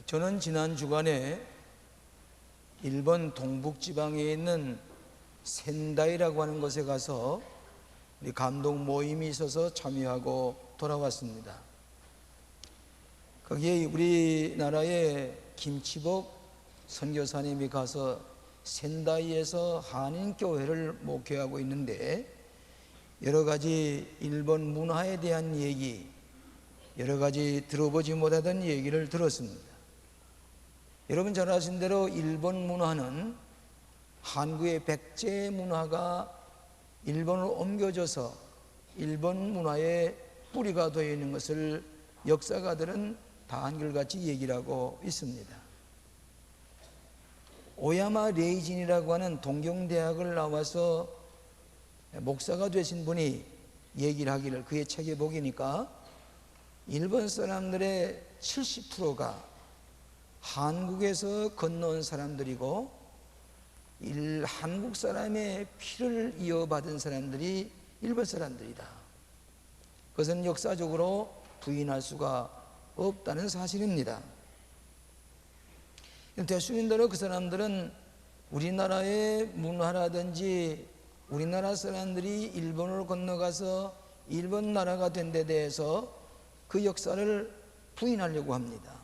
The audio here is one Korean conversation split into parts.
저는 지난 주간에 일본 동북지방에 있는 센다이라고 하는 곳에 가서 우리 감독 모임이 있어서 참여하고 돌아왔습니다. 거기에 우리나라의 김치복 선교사님이 가서 센다이에서 한인교회를 목회하고 있는데, 여러 가지 일본 문화에 대한 얘기, 여러 가지 들어보지 못하던 얘기를 들었습니다. 여러분 잘 아신 대로 일본 문화는 한국의 백제 문화가 일본으로 옮겨져서 일본 문화의 뿌리가 되어 있는 것을 역사가들은 다 한결같이 얘기를 하고 있습니다. 오야마 레이진이라고 하는 동경대학을 나와서 목사가 되신 분이 얘기를 하기를, 그의 책에 보니까 일본 사람들의 70%가 한국에서 건너온 사람들이고 한국 사람의 피를 이어받은 사람들이 일본 사람들이다. 그것은 역사적으로 부인할 수가 없다는 사실입니다. 대수님대로 그 사람들은 우리나라의 문화라든지 우리나라 사람들이 일본으로 건너가서 일본 나라가 된 데 대해서 그 역사를 부인하려고 합니다.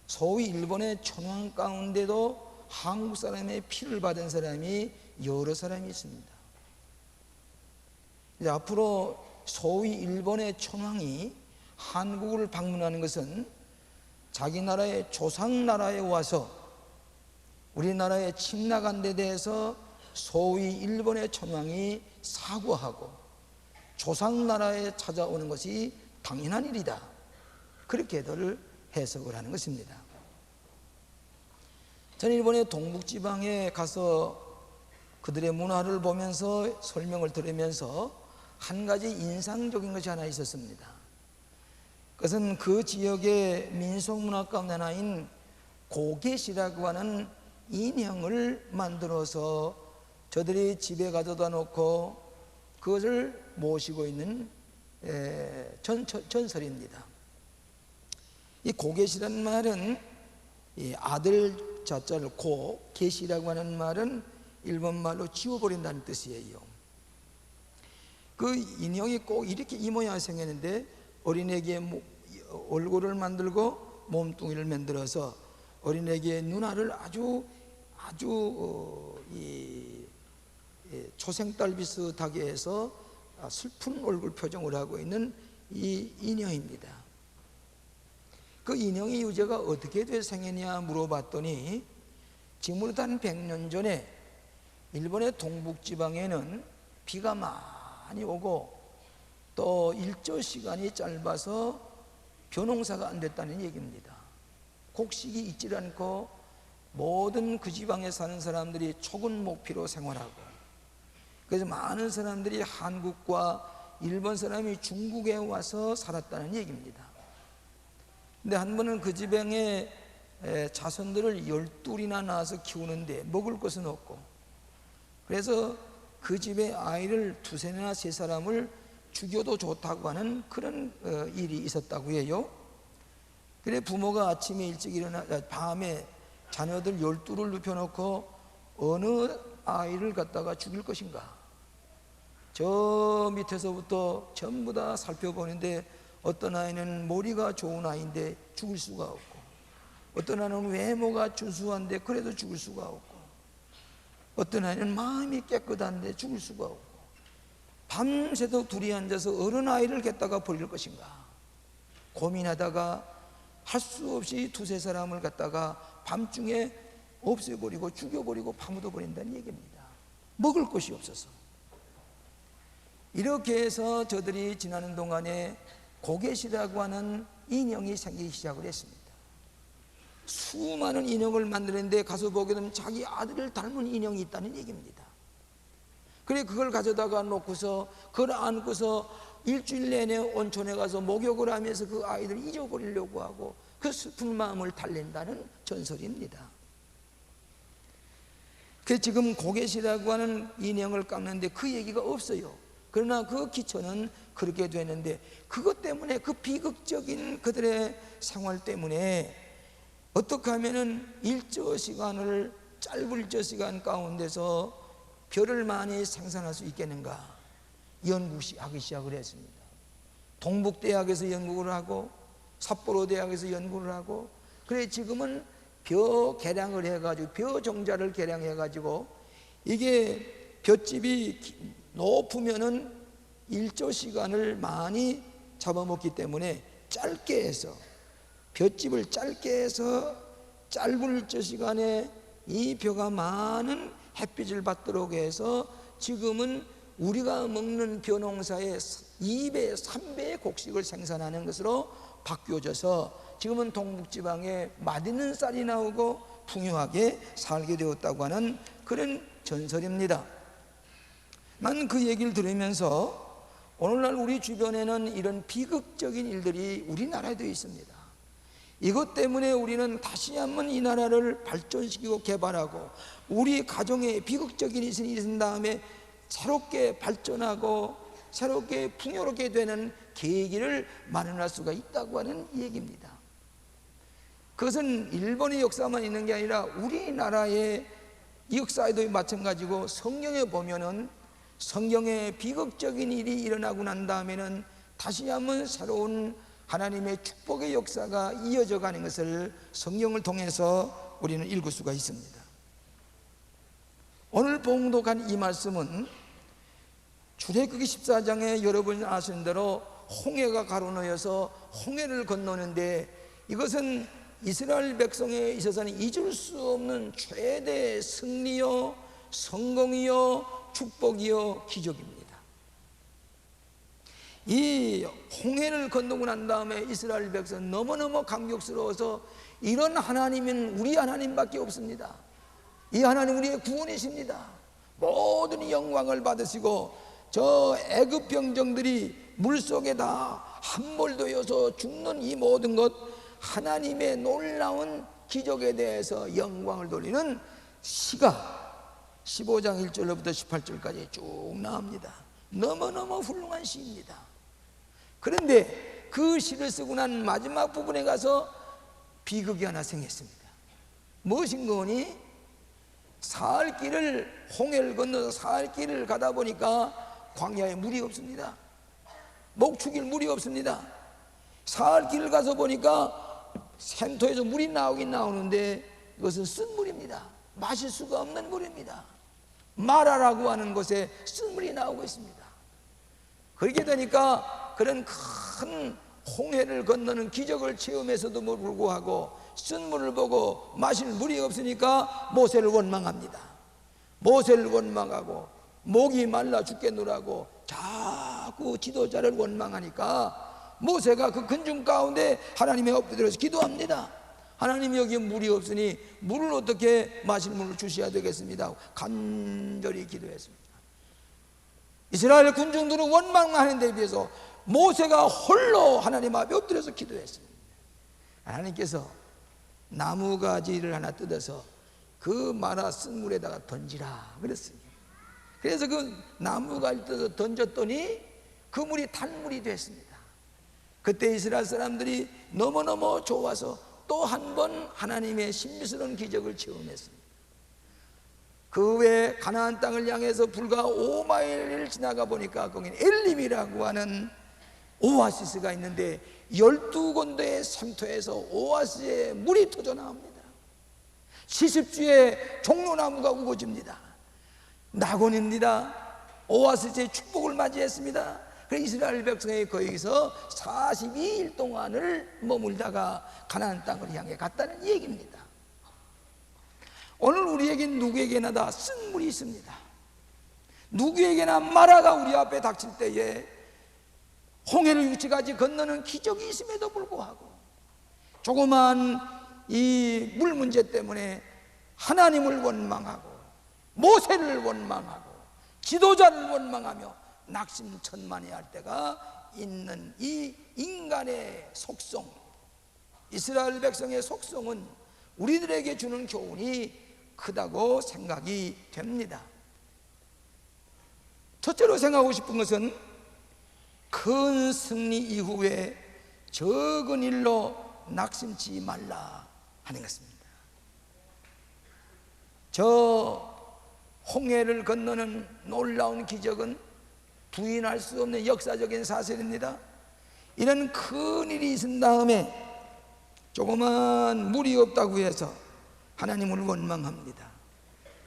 소위 일본의 천황 가운데도 한국 사람의 피를 받은 사람이 여러 사람이 있습니다. 이제 앞으로 소위 일본의 천황이 한국을 방문하는 것은 자기 나라의 조상 나라에 와서 우리나라에 침략한 데 대해서 소위 일본의 천황이 사과하고 조상 나라에 찾아오는 것이 당연한 일이다, 그렇게들 해석을 하는 것입니다. 저는 일본의 동북지방에 가서 그들의 문화를 보면서 설명을 들으면서 한 가지 인상적인 것이 하나 있었습니다. 그것은 그 지역의 민속문화 가운데 하나인 고갯이라고 하는 인형을 만들어서 저들이 집에 가져다 놓고 그것을 모시고 있는 전설입니다. 이 고갯이라는 말은 이 아들 자자를 고갯이라고 하는 말은 일본말로 지워버린다는 뜻이에요. 그 인형이 꼭 이렇게 이 모양이 생겼는데 어린애기의 얼굴을 만들고 몸뚱이를 만들어서 어린애기의 눈알을 아주 초생딸 비슷하게 해서 슬픈 얼굴 표정을 하고 있는 이 인형입니다. 그 인형의 유재가 어떻게 돼 생겼냐 물어봤더니 지금으로부터 한 100년 전에 일본의 동북지방에는 비가 많이 오고 또 일조 시간이 짧아서 벼농사가 안 됐다는 얘기입니다. 곡식이 있질 않고 모든 그 지방에 사는 사람들이 초근목피로 생활하고, 그래서 많은 사람들이 한국과 일본 사람이 중국에 와서 살았다는 얘기입니다. 근데 한 번은 그 지방에 자손들을 12이나 낳아서 키우는데 먹을 것은 없고, 그래서 그 집에 아이를 2세나 3사람을 죽여도 좋다고 하는 그런 일이 있었다고 해요. 그래 부모가 아침에 일찍 밤에 자녀들 12를 눕혀놓고 어느 아이를 갖다가 죽일 것인가, 저 밑에서부터 전부 다 살펴보는데 어떤 아이는 머리가 좋은 아이인데 죽일 수가 없고, 어떤 아이는 외모가 준수한데 그래도 죽일 수가 없고, 어떤 아이는 마음이 깨끗한데 죽일 수가 없고, 밤새도록 둘이 앉아서 어른 아이를 갖다가 버릴 것인가 고민하다가 할 수 없이 2-3사람을 갖다가 밤중에 없애버리고 죽여버리고 파묻어버린다는 얘기입니다. 먹을 것이 없어서. 이렇게 해서 저들이 지나는 동안에 고갯이라고 하는 인형이 생기기 시작을 했습니다. 수많은 인형을 만드는데 가서 보게 되면 자기 아들을 닮은 인형이 있다는 얘기입니다. 그래 그걸 가져다가 놓고서 그걸 안고서 일주일 내내 온천에 가서 목욕을 하면서 그 아이들을 잊어버리려고 하고 그 슬픈 마음을 달랜다는 전설입니다. 그래서 지금 고갯이라고 하는 인형을 깎는데 그 얘기가 없어요. 그러나 그 기초는 그렇게 되는데, 그것 때문에 그 비극적인 그들의 생활 때문에 어떻게 하면은 짧은 일조 시간 가운데서 별을 많이 생산할 수 있겠는가 연구하기 시작을 했습니다. 동북대학에서 연구를 하고 삿포로 대학에서 연구를 하고, 그래 지금은 벼 개량을 해가지고 벼 종자를 개량해가지고 이게 볏집이 높으면은 일조 시간을 많이 잡아먹기 때문에 짧게 해서 볏집을 짧게 해서 짧은 일조 시간에 이 벼가 많은 햇빛을 받도록 해서 지금은 우리가 먹는 벼 농사의 2배, 3배의 곡식을 생산하는 것으로 바뀌어져서 지금은 동북지방에 맛있는 쌀이 나오고 풍요하게 살게 되었다고 하는 그런 전설입니다. 난 그 얘기를 들으면서 오늘날 우리 주변에는 이런 비극적인 일들이 우리나라에도 있습니다. 이것 때문에 우리는 다시 한번 이 나라를 발전시키고 개발하고 우리 가정에 비극적인 일이 있은 다음에 새롭게 발전하고 새롭게 풍요롭게 되는 계기를 마련할 수가 있다고 하는 얘기입니다. 그것은 일본의 역사만 있는 게 아니라 우리나라의 역사에도 마찬가지고, 성경에 보면은 성경에 비극적인 일이 일어나고 난 다음에는 다시 한번 새로운 하나님의 축복의 역사가 이어져 가는 것을 성경을 통해서 우리는 읽을 수가 있습니다. 오늘 봉독한 이 말씀은 출애굽기 14장에 여러분 아시는 대로 홍해가 가로놓여서 홍해를 건너는데, 이것은 이스라엘 백성에 있어서는 잊을 수 없는 최대 승리요 성공이요 축복이요 기적입니다. 이 홍해를 건너고 난 다음에 이스라엘 백성은 너무너무 감격스러워서 이런 하나님은 우리 하나님밖에 없습니다. 이 하나님 우리의 구원이십니다. 모든 영광을 받으시고 저 애굽 병정들이 물속에 다 함몰되어서 죽는 이 모든 것, 하나님의 놀라운 기적에 대해서 영광을 돌리는 시가 15장 1절로부터 18절까지 쭉 나옵니다. 너무너무 훌륭한 시입니다. 그런데 그 시를 쓰고 난 마지막 부분에 가서 비극이 하나 생겼습니다. 무엇인 거니? 사흘 길을, 홍해를 건너서 사흘 길을 가다 보니까 광야에 물이 없습니다. 목축일 물이 없습니다. 사흘 길을 가서 보니까 샘터에서 물이 나오긴 나오는데 이것은 쓴 물입니다. 마실 수가 없는 물입니다. 마라라고 하는 곳에 쓴 물이 나오고 있습니다. 그렇게 되니까 그런 큰 홍해를 건너는 기적을 체험해서도 불구하고 쓴 물을 보고 마실 물이 없으니까 모세를 원망합니다. 모세를 원망하고 목이 말라 죽겠노라고 자꾸 지도자를 원망하니까 모세가 그 근중 가운데 하나님의 엎드려서 기도합니다. 하나님, 여기 물이 없으니 물을 어떻게 마실 물을 주셔야 되겠습니다. 간절히 기도했습니다. 이스라엘 군중들은 원망하는 데 비해서 모세가 홀로 하나님 앞에 엎드려서 기도했습니다. 하나님께서 나무가지를 하나 뜯어서 그 마라 쓴 물에다가 던지라 그랬습니다. 그래서 그 나무가지를 뜯어서 던졌더니 그 물이 단물이 됐습니다. 그때 이스라엘 사람들이 너무너무 좋아서 또 한 번 하나님의 신비스러운 기적을 체험했습니다. 그 외에 가나안 땅을 향해서 불과 5마일을 지나가 보니까 거기는 엘림이라고 하는 오아시스가 있는데 12군데의 샘터에서 오아시스에 물이 터져 나옵니다. 70주의 종로나무가 우거집니다. 낙원입니다. 오아시스의 축복을 맞이했습니다. 그래서 이스라엘 백성이 거기서 42일 동안을 머물다가 가나안 땅을 향해 갔다는 얘기입니다. 오늘 우리에게 누구에게나 다 쓴 물이 있습니다. 누구에게나 마라가 우리 앞에 닥칠 때에 홍해를 육지까지 건너는 기적이 있음에도 불구하고 조그만 이 물 문제 때문에 하나님을 원망하고 모세를 원망하고 지도자를 원망하며 낙심천만해할 때가 있는 이 인간의 속성, 이스라엘 백성의 속성은 우리들에게 주는 교훈이 크다고 생각이 됩니다. 첫째로 생각하고 싶은 것은 큰 승리 이후에 적은 일로 낙심치 말라 하는 것입니다. 저 홍해를 건너는 놀라운 기적은 부인할 수 없는 역사적인 사실입니다. 이런 큰 일이 있은 다음에 조그만 물이 없다고 해서 하나님을 원망합니다.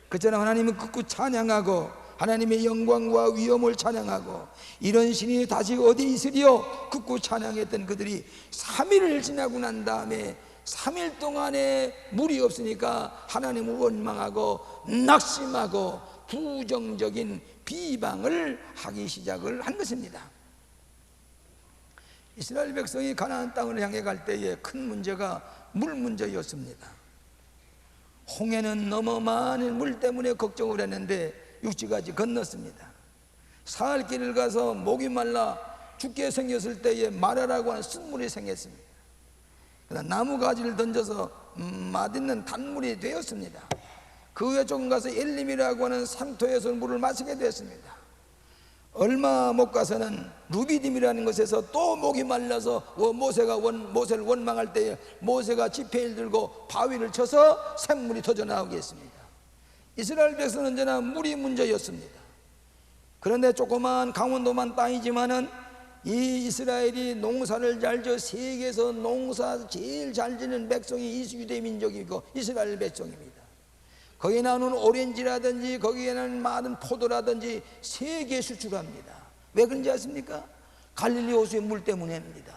그처럼 하나님은 극구 찬양하고 하나님의 영광과 위엄을 찬양하고 이런 신이 다시 어디 있으리요? 극구 찬양했던 그들이 3일을 지나고 난 다음에 3일 동안에 물이 없으니까 하나님을 원망하고 낙심하고 부정적인 비방을 하기 시작을 한 것입니다. 이스라엘 백성이 가나안 땅을 향해 갈 때에 큰 문제가 물 문제였습니다. 홍해는 너무 많은 물 때문에 걱정을 했는데 육지까지 건넜습니다. 사흘 길을 가서 목이 말라 죽게 생겼을 때에 마라라고 하는 쓴물이 생겼습니다. 그러나 나무가지를 던져서 맛있는 단물이 되었습니다. 그 후에 조금 가서 엘림이라고 하는 상토에서 물을 마시게 되었습니다. 얼마 못 가서는 루비딤이라는 곳에서 또 목이 말라서 모세를 원망할 때에 모세가 지폐를 들고 바위를 쳐서 샘물이 터져 나오게 했습니다. 이스라엘 백성은 언제나 물이 문제였습니다. 그런데 조그만 강원도만 땅이지만은 이 이스라엘이 농사를 잘 지어 세계에서 농사 제일 잘 지는 백성이 이스유대 민족이고 이스라엘 백성입니다. 거기에 나오는 오렌지라든지 거기에 나오는 많은 포도라든지 세계에 수출합니다. 왜 그런지 아십니까? 갈릴리 호수의 물 때문입니다.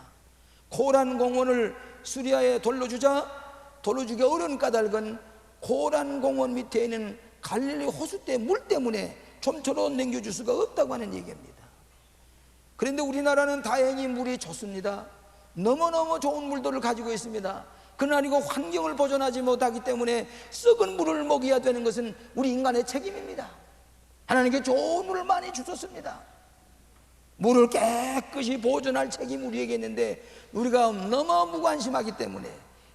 고란 공원을 수리아에 돌려주자 돌려주기 어려운 까닭은 고란 공원 밑에 있는 갈릴리 호수대 물 때문에 좀처럼 넘겨줄 수가 없다고 하는 얘기입니다. 그런데 우리나라는 다행히 물이 좋습니다. 너무너무 좋은 물들을 가지고 있습니다. 그러나 이거 환경을 보존하지 못하기 때문에 썩은 물을 먹여야 되는 것은 우리 인간의 책임입니다. 하나님께 좋은 물을 많이 주셨습니다. 물을 깨끗이 보존할 책임이 우리에게 있는데 우리가 너무 무관심하기 때문에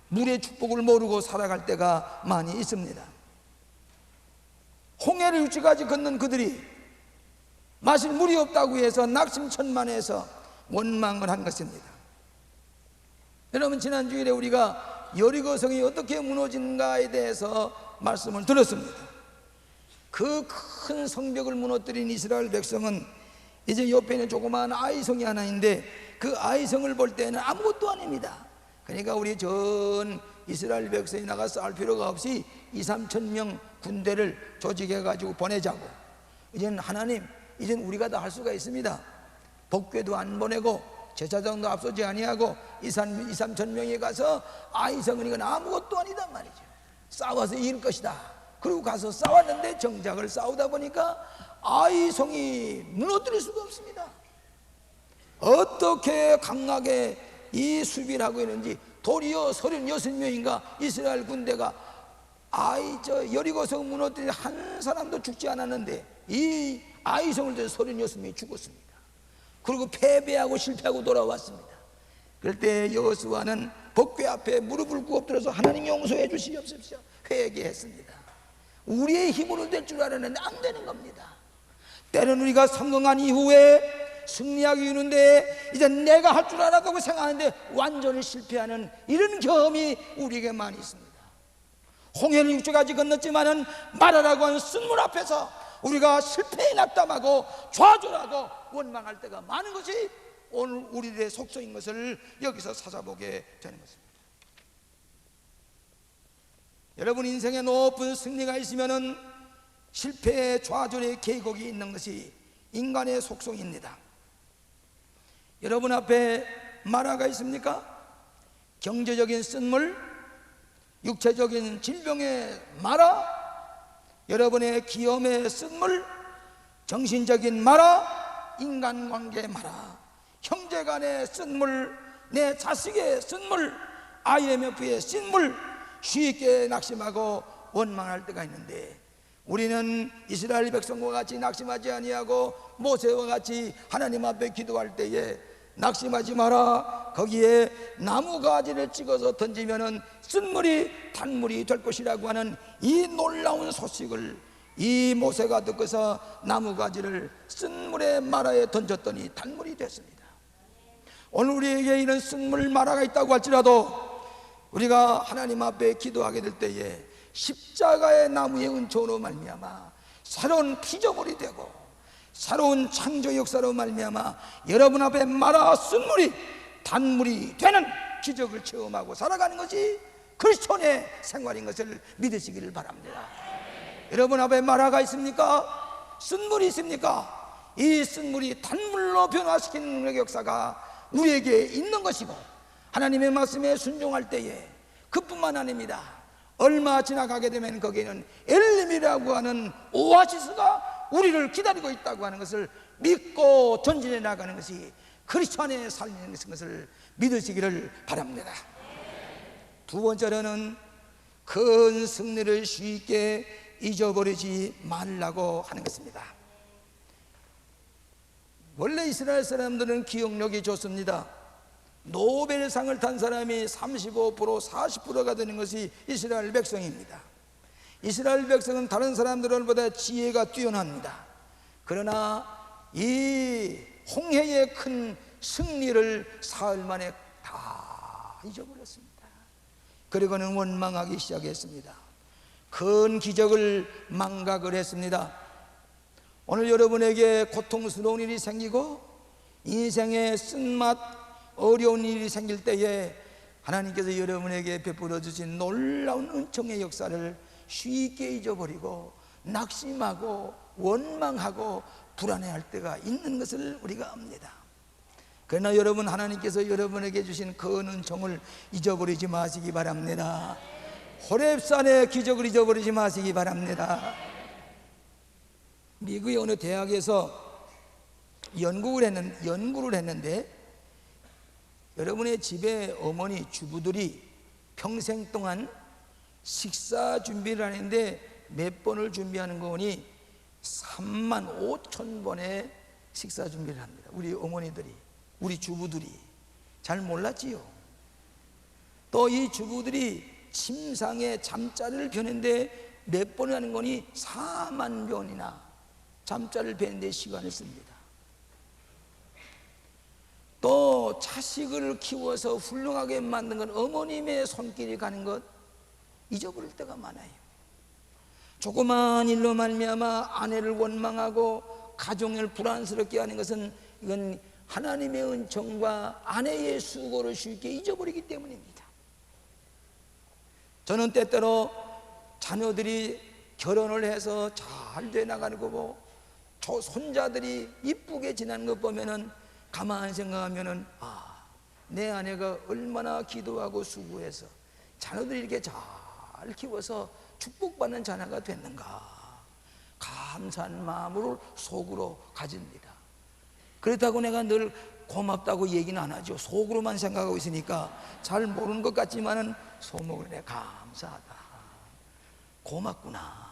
물의 축복을 모르고 살아갈 때가 많이 있습니다. 홍해를 육지까지 건넌 그들이 마실 물이 없다고 해서 낙심천만해서 원망을 한 것입니다. 여러분, 지난 주일에 우리가 여리고성이 어떻게 무너진가에 대해서 말씀을 들었습니다. 그 큰 성벽을 무너뜨린 이스라엘 백성은 이제 옆에 있는 조그마한 아이성이 하나 있는데 그 아이성을 볼 때는 아무것도 아닙니다. 그러니까 우리 전 이스라엘 백성이 나가 싸울 필요가 없이 2-3천 명 군대를 조직해 가지고 보내자고. 이제는 하나님, 이제는 우리가 다 할 수가 있습니다. 복궤도 안 보내고 제사장도 앞서지 아니하고 2-3천 명이 가서 아이성은 이건 아무것도 아니다 말이죠. 싸워서 이길 것이다. 그리고 가서 싸웠는데 정작을 싸우다 보니까 아이성이 무너뜨릴 수가 없습니다. 어떻게 강하게 이 수비를 하고 있는지 도리어 36명인가 이스라엘 군대가 여리고성 무너뜨린 한 사람도 죽지 않았는데 이 아이성을 들어 36명이 죽었습니다. 그리고 패배하고 실패하고 돌아왔습니다. 그럴 때 여호수아는 법궤 앞에 무릎을 꿇고 엎드려서 하나님 용서해 주시옵소서 회개했습니다. 우리의 힘으로 될 줄 알았는데 안 되는 겁니다. 때로는 우리가 성공한 이후에 승리하기 이르는데 이제 내가 할 줄 알았다고 생각하는데 완전히 실패하는 이런 경험이 우리에게 많이 있습니다. 홍해를 육지까지 건넜지만은 마라라고 하는 쓴물 앞에서 우리가 실패에 낙담하고 좌절하고 원망할 때가 많은 것이 오늘 우리들의 속성인 것을 여기서 찾아보게 되는 것입니다. 여러분, 인생에 높은 승리가 있으면은 실패의 좌절의 계곡이 있는 것이 인간의 속성입니다. 여러분 앞에 마라가 있습니까? 경제적인 쓴물, 육체적인 질병의 마라, 여러분의 기염의 쓴물, 정신적인 마라, 인간관계의 마라, 형제간의 쓴물, 내 자식의 쓴물, IMF의 쓴물, 쉽게 낙심하고 원망할 때가 있는데 우리는 이스라엘 백성과 같이 낙심하지 아니하고 모세와 같이 하나님 앞에 기도할 때에 낙심하지 마라, 거기에 나무가지를 찍어서 던지면은 쓴물이 단물이 될 것이라고 하는 이 놀라운 소식을 이 모세가 듣고서 나무가지를 쓴물의 마라에 던졌더니 단물이 됐습니다. 오늘 우리에게 이런 쓴물 마라가 있다고 할지라도 우리가 하나님 앞에 기도하게 될 때에 십자가의 나무의 은총으로 말미암아 새로운 피조물이 되고 새로운 창조 역사로 말미암아 여러분 앞에 말아 쓴물이 단물이 되는 기적을 체험하고 살아가는 것이 크리스천의 생활인 것을 믿으시기를 바랍니다. 여러분 앞에 마라가 있습니까? 쓴물이 있습니까? 이 쓴물이 단물로 변화시키는 능력의 역사가 우리에게 있는 것이고, 하나님의 말씀에 순종할 때에 그뿐만 아닙니다. 얼마 지나가게 되면 거기에는 엘림이라고 하는 오아시스가 우리를 기다리고 있다고 하는 것을 믿고 전진해 나가는 것이 크리스천의 삶인 것을 믿으시기를 바랍니다. 두 번째로는 큰 승리를 쉽게 잊어버리지 말라고 하는 것입니다. 원래 이스라엘 사람들은 기억력이 좋습니다. 노벨상을 탄 사람이 35% 40%가 되는 것이 이스라엘 백성입니다. 이스라엘 백성은 다른 사람들보다 지혜가 뛰어납니다. 그러나 이 홍해의 큰 승리를 사흘 만에 다 잊어버렸습니다. 그리고는 원망하기 시작했습니다. 큰 기적을 망각을 했습니다. 오늘 여러분에게 고통스러운 일이 생기고 인생의 쓴맛 어려운 일이 생길 때에 하나님께서 여러분에게 베풀어 주신 놀라운 은총의 역사를 쉽게 잊어버리고 낙심하고 원망하고 불안해할 때가 있는 것을 우리가 압니다. 그러나 여러분, 하나님께서 여러분에게 주신 그 은총을 잊어버리지 마시기 바랍니다. 호렙산의 기적을 잊어버리지 마시기 바랍니다. 미국의 어느 대학에서 연구를 했는데 여러분의 집에 어머니 주부들이 평생 동안 식사 준비를 하는데 몇 번을 준비하는 거니 35,000번의 식사 준비를 합니다. 우리 어머니들이, 우리 주부들이. 잘 몰랐지요. 또 이 주부들이 침상에 잠자리를 펴는데 몇 번을 하는 거니 4만 번이나 잠자리를 펴는데 시간을 씁니다. 또 자식을 키워서 훌륭하게 만든 건 어머님의 손길이 가는 것 잊어버릴 때가 많아요. 조그만 일로 말미암아 아내를 원망하고 가정을 불안스럽게 하는 것은 이건 하나님의 은총과 아내의 수고를 쉽게 잊어버리기 때문입니다. 저는 때때로 자녀들이 결혼을 해서 잘 돼 나가는 거 보고 손자들이 이쁘게 지나는 것 보면은 가만히 생각하면은 내 아내가 얼마나 기도하고 수고해서 자녀들이 이렇게 잘 키워서 축복받는 자녀가 됐는가, 감사한 마음으로 속으로 가집니다. 그렇다고 내가 늘 고맙다고 얘기는 안 하죠. 속으로만 생각하고 있으니까 잘 모르는 것 같지만은 속으로 내가 감사하다, 고맙구나.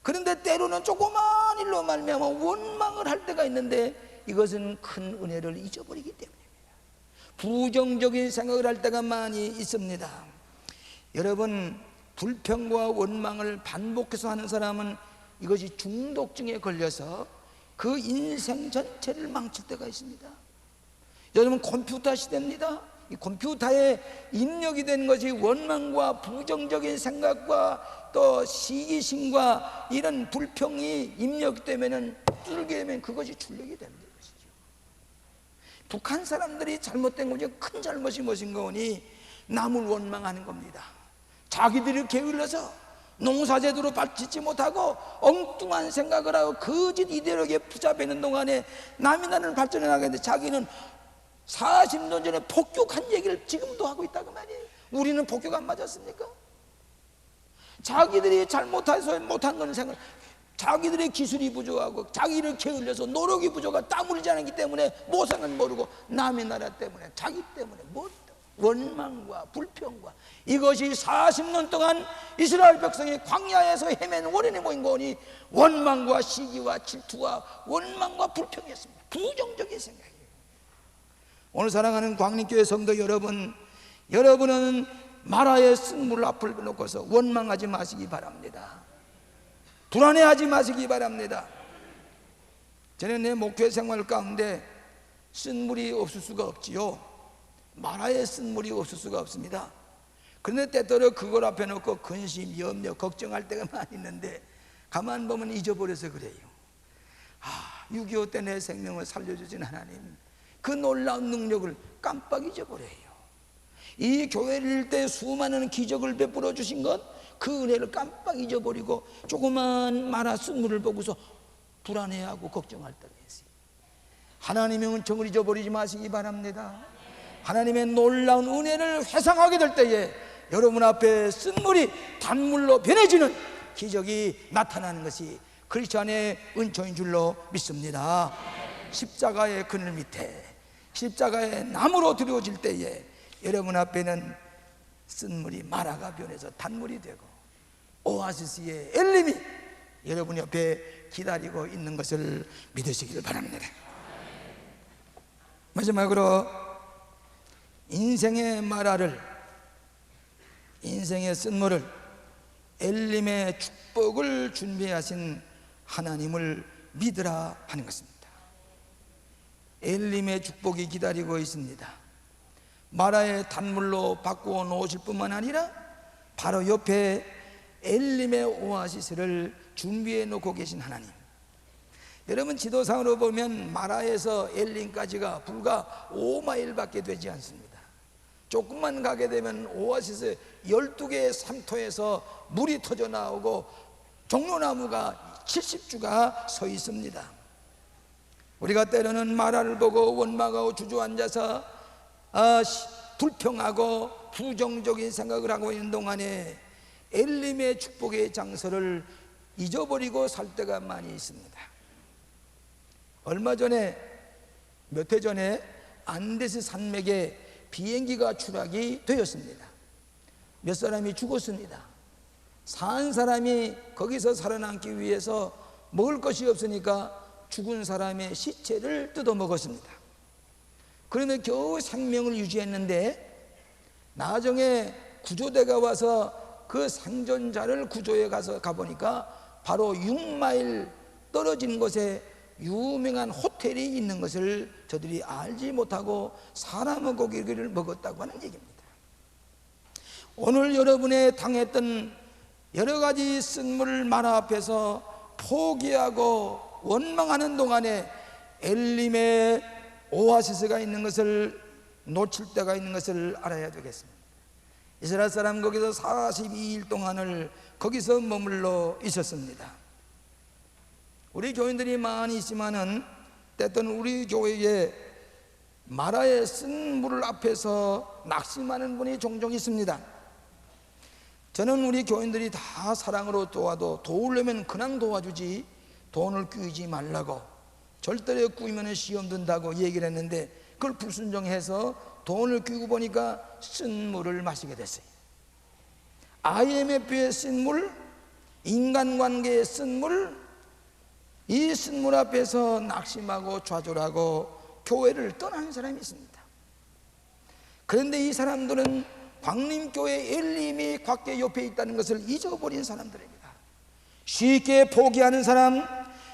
그런데 때로는 조그만 일로 말미암아 원망을 할 때가 있는데 이것은 큰 은혜를 잊어버리기 때문입니다. 부정적인 생각을 할 때가 많이 있습니다. 여러분, 불평과 원망을 반복해서 하는 사람은 이것이 중독증에 걸려서 그 인생 전체를 망칠 때가 있습니다. 여러분, 컴퓨터 시대입니다. 이 컴퓨터에 입력이 된 것이 원망과 부정적인 생각과 또 시기심과 이런 불평이 입력되면은 뚫게 되면 그것이 출력이 된다는 것이죠. 북한 사람들이 잘못된 것이 큰 잘못이 무엇인 거니 남을 원망하는 겁니다. 자기들이 게을러서 농사 제대로 짓지 못하고 엉뚱한 생각을 하고 거짓 이데올로기에 붙잡혀 있는 동안에 남이 나는 발전해 나가는데 자기는 40년 전에 폭격한 얘기를 지금도 하고 있다고 말이에요. 우리는 폭격 안 맞았습니까? 자기들이 잘못해서 못한 건 생각, 자기들의 기술이 부족하고 자기를 게을려서 노력이 부족하고 땀 흘리지 않기 때문에 모상은 모르고 남의 나라 때문에 자기 때문에 원망과 불평과 이것이 40년 동안 이스라엘 백성이 광야에서 헤매는 원인이 뭐인 거니 원망과 시기와 질투와 원망과 불평이었습니다. 부정적인 생각이에요. 오늘 사랑하는 광림교회 성도 여러분, 여러분은 마라의 쓴물 앞을 놓고서 원망하지 마시기 바랍니다. 불안해하지 마시기 바랍니다. 저는 내 목회 생활 가운데 쓴물이 없을 수가 없지요. 마라의 쓴물이 없을 수가 없습니다. 그런데 때때로 그걸 앞에 놓고 근심, 염려, 걱정할 때가 많이 있는데 가만 보면 잊어버려서 그래요. 6.25 때 내 생명을 살려주신 하나님, 그 놀라운 능력을 깜빡 잊어버려요. 이 교회를 이룰 때 수많은 기적을 베풀어 주신 것, 그 은혜를 깜빡 잊어버리고 조그만 마라 쓴물을 보고서 불안해하고 걱정할 때가 있어요. 하나님의 은총을 잊어버리지 마시기 바랍니다. 하나님의 놀라운 은혜를 회상하게 될 때에 여러분 앞에 쓴물이 단물로 변해지는 기적이 나타나는 것이 크리스찬의 은총인 줄로 믿습니다. 십자가의 그늘 밑에 십자가의 나무로 드려질 때에 여러분 앞에는 쓴물이 마라가 변해서 단물이 되고 오아시스의 엘림이 여러분 옆에 기다리고 있는 것을 믿으시기를 바랍니다. 마지막으로 인생의 마라를, 인생의 쓴물을, 엘림의 축복을 준비하신 하나님을 믿으라 하는 것입니다. 엘림의 축복이 기다리고 있습니다. 마라의 단물로 바꾸어 놓으실 뿐만 아니라 바로 옆에 엘림의 오아시스를 준비해 놓고 계신 하나님. 여러분 지도상으로 보면 마라에서 엘림까지가 불과 5마일밖에 되지 않습니다. 조금만 가게 되면 오아시스 12개의 삼토에서 물이 터져 나오고 종려나무가 70주가 서 있습니다. 우리가 때로는 마라를 보고 원망하고 주저앉아서 불평하고 부정적인 생각을 하고 있는 동안에 엘림의 축복의 장소를 잊어버리고 살 때가 많이 있습니다. 얼마 전에, 몇 해 전에 안데스 산맥에 비행기가 추락이 되었습니다. 몇 사람이 죽었습니다. 산 사람이 거기서 살아남기 위해서 먹을 것이 없으니까 죽은 사람의 시체를 뜯어 먹었습니다. 그러면 겨우 생명을 유지했는데 나중에 구조대가 와서 그 생존자를 구조해 가보니까 바로 6마일 떨어진 곳에 유명한 호텔이 있는 것을 저들이 알지 못하고 사람의 고기를 먹었다고 하는 얘기입니다. 오늘 여러분의 당했던 여러 가지 쓴물 마라 앞에서 포기하고 원망하는 동안에 엘림의 오아시스가 있는 것을 놓칠 때가 있는 것을 알아야 되겠습니다. 이스라엘 사람 거기서 42일 동안을 거기서 머물러 있었습니다. 우리 교인들이 많이 있지만은 때때는 우리 교회에 마라의 쓴 물을 앞에서 낙심하는 분이 종종 있습니다. 저는 우리 교인들이 다 사랑으로 도와도 도우려면 그냥 도와주지 돈을 끼우지 말라고, 절대로 꾸이면 시험 든다고 얘기를 했는데 그걸 불순종해서 돈을 끼우고 보니까 쓴 물을 마시게 됐어요. IMF의 쓴 물, 인간관계의 쓴 물, 이 쓴 물 앞에서 낙심하고 좌절하고 교회를 떠나는 사람이 있습니다. 그런데 이 사람들은 광림교회 엘림이 곽계 옆에 있다는 것을 잊어버린 사람들입니다. 쉽게 포기하는 사람,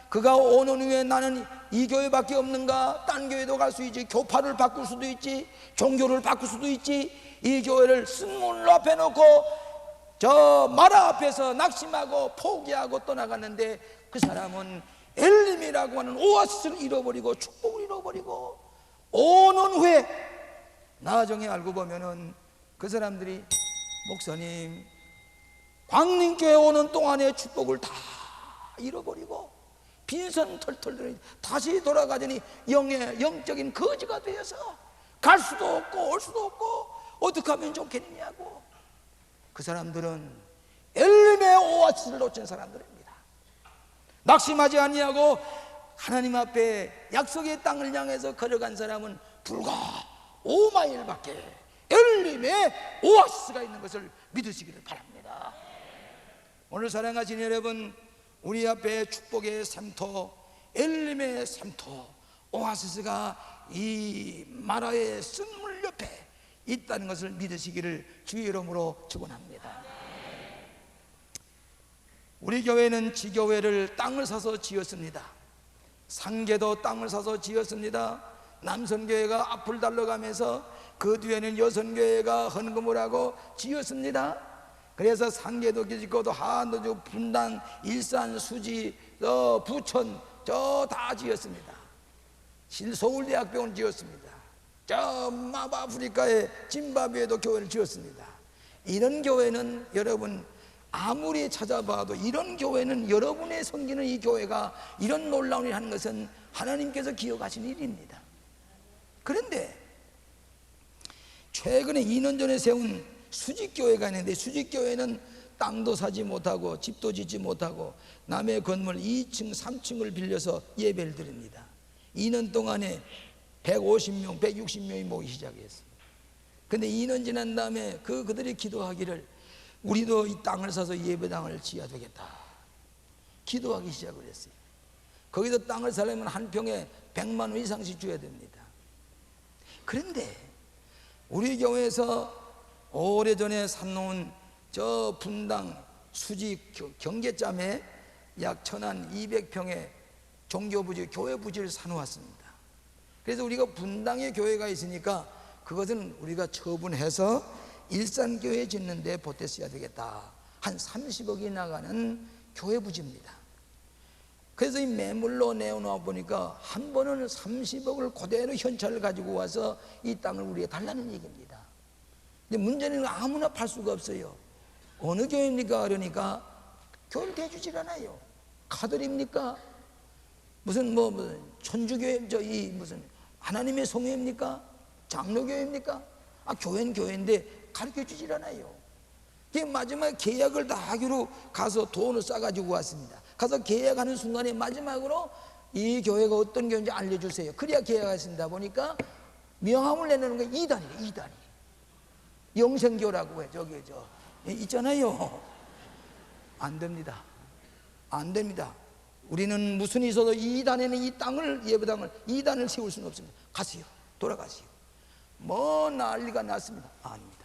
그가 5년 후에 나는 이 교회밖에 없는가? 딴 교회도 갈 수 있지, 교파를 바꿀 수도 있지, 종교를 바꿀 수도 있지, 이 교회를 쓴물로 앞에 놓고 저 마라 앞에서 낙심하고 포기하고 떠나갔는데 그 사람은 엘림이라고 하는 오아시스를 잃어버리고 축복을 잃어버리고 5년 후에 나중에 알고 보면은 그 사람들이 목사님, 광림교회 오는 동안의 축복을 다 잃어버리고 빈손 털털 들어 다시 돌아가더니 영적인 거지가 되어서 갈 수도 없고 올 수도 없고 어떻게 하면 좋겠느냐고. 그 사람들은 엘림의 오아시스를 놓친 사람들입니다. 낙심하지 아니하고 하나님 앞에 약속의 땅을 향해서 걸어간 사람은 불과 5마일밖에 엘림의 오아시스가 있는 것을 믿으시기를 바랍니다. 오늘 사랑하신 여러분, 우리 앞에 축복의 삼토, 엘림의 삼토, 오아시스가 이 마라의 쓴물 옆에 있다는 것을 믿으시기를 주의 이름으로 축원합니다. 우리 교회는 지교회를 땅을 사서 지었습니다. 상계도 땅을 사서 지었습니다. 남선교회가 앞을 달려가면서 그 뒤에는 여선교회가 헌금을 하고 지었습니다. 그래서 상계도 짓고도 하안도 분당, 일산, 수지, 부천 저 다 지었습니다. 서울대학병원 지었습니다. 저 아프리카의 짐바브웨도 교회를 지었습니다. 이런 교회는 여러분 아무리 찾아봐도 이런 교회는 여러분의 섬기는 이 교회가 이런 놀라운 일을 하는 것은 하나님께서 기억하신 일입니다. 그런데 최근에 2년 전에 세운 수직교회가 있는데, 수직교회는 땅도 사지 못하고 집도 짓지 못하고 남의 건물 2층 3층을 빌려서 예배를 드립니다. 2년 동안에 150명 160명이 모이기 시작했어요. 근데 2년 지난 다음에 그들이 기도하기를 우리도 이 땅을 사서 예배당을 지어야 되겠다 기도하기 시작을 했어요. 거기서 땅을 사려면 한 평에 100만 원 이상씩 줘야 됩니다. 그런데 우리 교회에서 오래전에 사놓은 저 분당 수지 경계짬에 약 1200평의 종교부지 교회 부지를 사놓았습니다. 그래서 우리가 분당에 교회가 있으니까 그것은 우리가 처분해서 일산교회 짓는 데 보태 써야 되겠다. 한 30억이 나가는 교회 부지입니다. 그래서 이 매물로 내어놓아 보니까 한 번은 30억을 그대로 현찰을 가지고 와서 이 땅을 우리에게 달라는 얘기입니다. 근데 문제는 아무나 팔 수가 없어요. 어느 교회입니까? 그러니까 교회를 대주질 않아요. 카톨릭입니까? 무슨 천주교회 무슨 하나님의 성회입니까? 장로교회입니까? 교회는 교회인데 가르쳐 주질 않아요. 마지막에 계약을 다 하기로 가서 돈을 싸가지고 왔습니다. 가서 계약하는 순간에 마지막으로 이 교회가 어떤 교회인지 알려주세요. 그래야 계약하신다 보니까 명함을 내놓는 게 이단이에요. 이단이 영생교라고 해. 저기 있잖아요. 안 됩니다. 안 됩니다. 우리는 무슨 일 있어도 이단에는 이 땅을, 예배당을, 이단을 세울 수는 없습니다. 가세요. 돌아가세요. 난리가 났습니다. 아닙니다.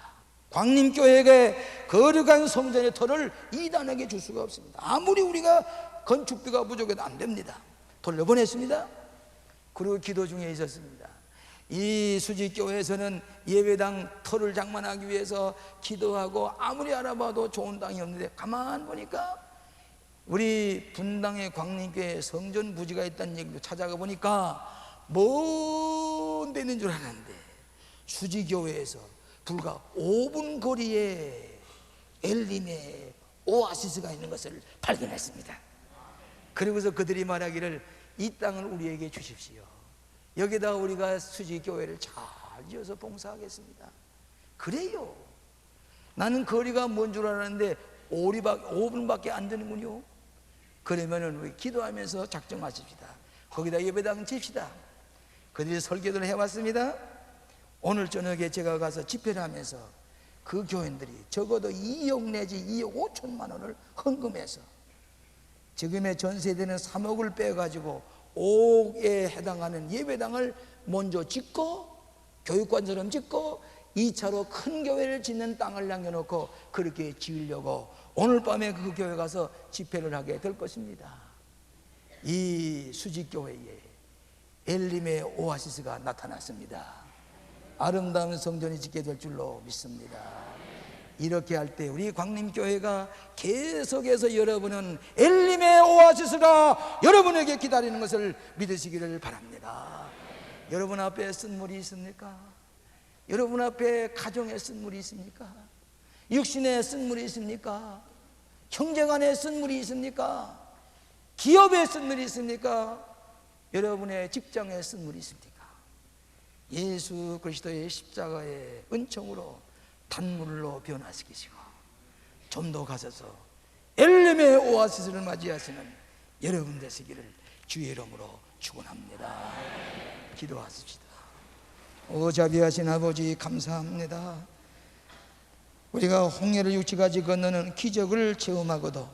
광림교회에 거룩한 성전의 터를 이단에게 줄 수가 없습니다. 아무리 우리가 건축비가 부족해도 안 됩니다. 돌려보냈습니다. 그리고 기도 중에 있었습니다. 이 수지교회에서는 예배당 터를 장만하기 위해서 기도하고 아무리 알아봐도 좋은 땅이 없는데 가만 보니까 우리 분당의 광림교회 성전 부지가 있다는 얘기를 찾아가 보니까 먼 데 있는 줄 알았는데 수지교회에서 불과 5분 거리에 엘림의 오아시스가 있는 것을 발견했습니다. 그리고서 그들이 말하기를 이 땅을 우리에게 주십시오. 여기다 우리가 수지교회를 잘 지어서 봉사하겠습니다. 그래요. 나는 거리가 먼 줄 알았는데 5분밖에 안 되는군요. 그러면은 우리 기도하면서 작정하십시다. 거기다 예배당 짓시다. 그들이 설교를 해왔습니다. 오늘 저녁에 제가 가서 집회를 하면서 그 교인들이 적어도 2억 내지 2억 5천만 원을 헌금해서 지금의 전세대는 3억을 빼가지고 5억에 해당하는 예배당을 먼저 짓고 교육관처럼 짓고 2차로 큰 교회를 짓는 땅을 남겨놓고 그렇게 지으려고 오늘 밤에 그 교회 가서 집회를 하게 될 것입니다. 이 수지교회에 엘림의 오아시스가 나타났습니다. 아름다운 성전이 짓게 될 줄로 믿습니다. 이렇게 할 때 우리 광림교회가 계속해서 여러분은 엘림의 오아시스가 여러분에게 기다리는 것을 믿으시기를 바랍니다. 여러분 앞에 쓴물이 있습니까? 여러분 앞에 가정에 쓴물이 있습니까? 육신에 쓴물이 있습니까? 형제간에 쓴물이 있습니까? 기업에 쓴물이 있습니까? 여러분의 직장에 쓴물이 있습니까? 예수 그리스도의 십자가의 은총으로 단물로 변화시키시고 좀 더 가셔서 엘림의 오아시스를 맞이하시는 여러분 되시기를 주의 이름으로 축원합니다. 기도하십시다. 오 자비하신 아버지 감사합니다. 우리가 홍해를 6지까지 건너는 기적을 체험하고도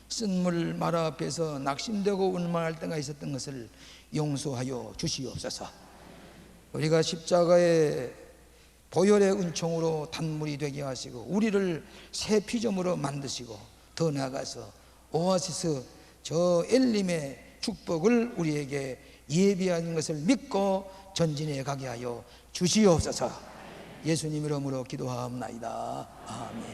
쓴물 마라 앞에서 낙심되고 운만할 때가 있었던 것을 용서하여 주시옵소서. 우리가 십자가의 보혈의 은총으로 단물이 되게 하시고 우리를 새 피조물로 만드시고 더 나아가서 오아시스 저 엘림의 축복을 우리에게 예비하는 것을 믿고 전진해 가게 하여 주시옵소서. 예수님 이름으로 기도하옵나이다. 아멘.